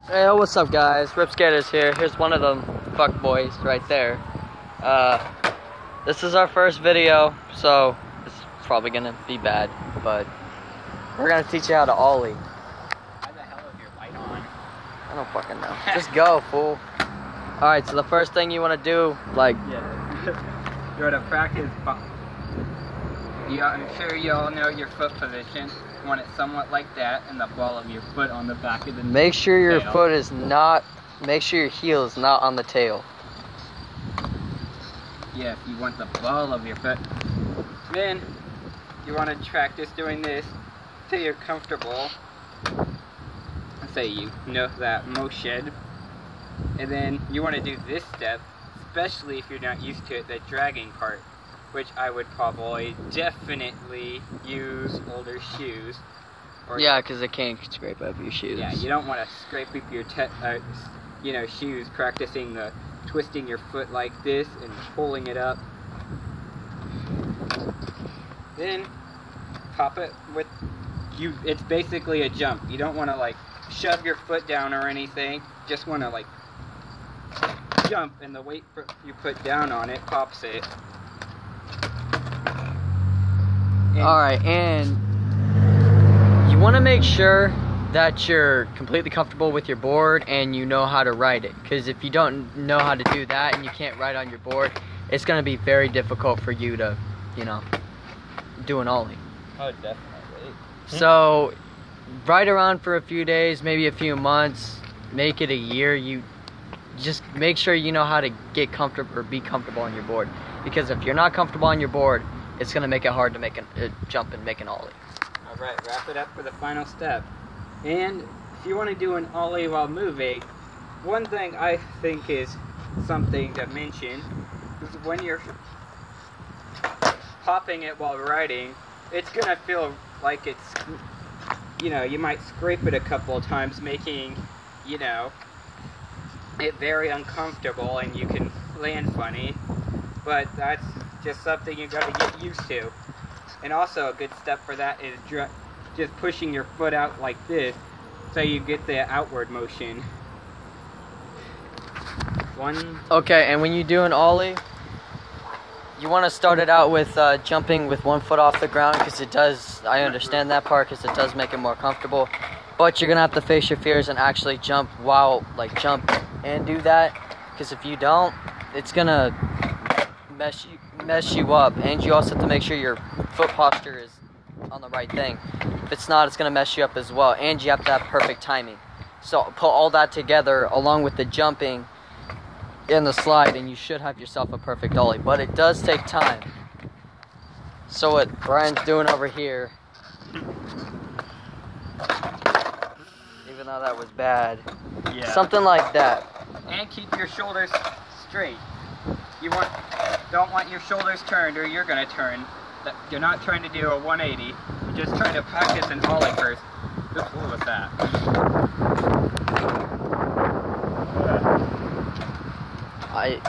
Hey, what's up guys? Rippedskateboarders here. Here's one of them fuck boys right there. This is our first video, so it's probably gonna be bad, but we're gonna teach you how to Ollie. Why the hell is your light on? I don't fucking know. Just go, fool. Alright, so the first thing you wanna do, like... Yeah. You wanna practice... I'm sure you all know your foot position. You want it somewhat like that, and the ball of your foot on the back of the Make sure your tail. foot is not... Make sure your heel is not on the tail. Yeah, you want the ball of your foot. Then, you want to practice doing this till you're comfortable. Let's say you know that motion. And then you want to do this step, especially if you're not used to it, the dragging part, which I would probably definitely use older shoes. Or, Yeah, because it can't scrape up your shoes. yeah, you don't want to scrape up your shoes, practicing the twisting your foot like this and pulling it up. Then pop it with you. It's basically a jump. You don't want to like shove your foot down or anything. Just want to like jump, and the weight you put down on it pops it. Alright, and you want to make sure that you're completely comfortable with your board and you know how to ride it. Because if you don't know how to do that and you can't ride on your board, it's going to be very difficult for you to, you know, do an Ollie. Oh, definitely. So, ride around for a few days, maybe a few months, make it a year. You just make sure you know how to get comfortable or be comfortable on your board. Because if you're not comfortable on your board, it's going to make it hard to make a jump and make an Ollie. Alright, wrap it up for the final step. And if you want to do an Ollie while moving, one thing I think is something to mention is when you're popping it while riding, it's going to feel like it's, you know, you might scrape it a couple of times, making, you know, it very uncomfortable and you can land funny. But that's just something you got to get used to. And also a good step for that is just pushing your foot out like this so you get the outward motion. Okay, and when you do an Ollie, you want to start it out with jumping with one foot off the ground, because it does, I understand that part, because it does make it more comfortable. But you're going to have to face your fears and actually jump while, like, jump and do that, because if you don't, it's going to mess you up. And you also have to make sure your foot posture is on the right thing. If it's not, it's going to mess you up as well. And you have to have perfect timing. So put all that together along with the jumping and the slide, and you should have yourself a perfect Ollie. But it does take time. So what Brian's doing over here, even though that was bad, Yeah. something like that. And keep your shoulders straight. You don't want your shoulders turned, or you're going to turn. You're not trying to do a 180. You're just trying to practice an Ollie first. Oops, what was that? I